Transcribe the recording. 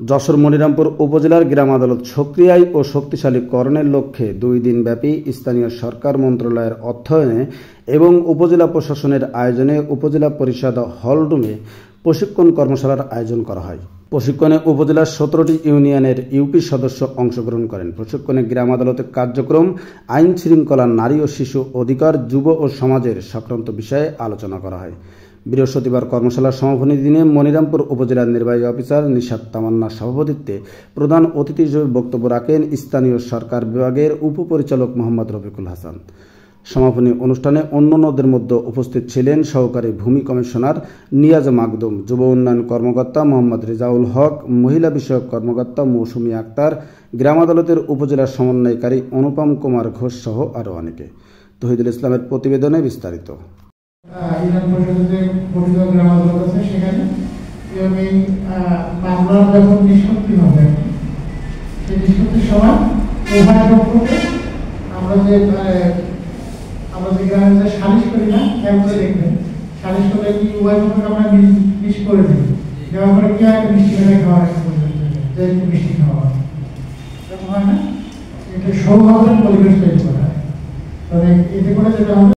যশোর মনিরামপুর উপজেলার গ্রাম আদালত সক্রিয় ও শক্তিশালীকরণের লক্ষ্যে 2 দিনব্যাপী স্থানীয় সরকার মন্ত্রণালয়ের অর্থায়নে এবং উপজেলা প্রশাসনের আয়োজনে উপজেলা পরিষদ হলরুমে প্রশিক্ষণ কর্মশালার আয়োজন করা হয়। প্রশিক্ষণে উপজেলার 17টি ইউনিয়নের ইউপি সদস্য অংশগ্রহণ করেন। প্রশিক্ষণে গ্রাম আদালতের কার্যক্রম, আইন শৃঙ্খলা, নারী ও শিশু অধিকার, যুব ও সমাজের সংক্রান্ত বিষয়ে আলোচনা করা হয়। বৃহস্পতিবার কর্মশালার সমাপনী দিনে মনিরামপুর উপজেলার নির্বাহী অফিসার নিশাত তামান্নার সভাপতিত্বে প্রধান অতিথি হিসেবে বক্তব্য রাখেন স্থানীয় সরকার বিভাগের উপপরিচালক মোহাম্মদ রফিকুল হাসান। সমাপনী অনুষ্ঠানে অন্যান্যদের মধ্যে উপস্থিত ছিলেন সহকারী ভূমি কমিশনার নিয়াজ মাকদুম, যুব উন্নয়ন কর্মকর্তা মোহাম্মদ রেজাউল হক, মহিলা বিষয়ক কর্মকর্তা মৌসুমী আক্তার, গ্রাম আদালতের উপজেলা সমন্বয়কারী অনুপম কুমার ঘোষ সহ আরও অনেকে। তহিদুল ইসলামের প্রতিবেদনে বিস্তারিত। ইউনিয়ন পরিষদের যে গঠিত গ্রাম আদালত আছে সেখানে মামলা যখন নিষ্পত্তি হবে সেই নিষ্পত্তির সময় উভয় পক্ষকে আমরা যে গ্রামে যে সালিশ করি না, খেয়াল করে দেখবেন সালিশ করলে কি উভয় পক্ষকে আমরা মিশ করে দিই, দেওয়ার পরে কি একটা মিষ্টি মেরে খাওয়ার একটা যে একটু মিষ্টি খাওয়া এরকম হয় না, এটা সৌহার্দ্যের পরিবেশ তৈরি করা হয়। তবে এতে করে যেটা হবে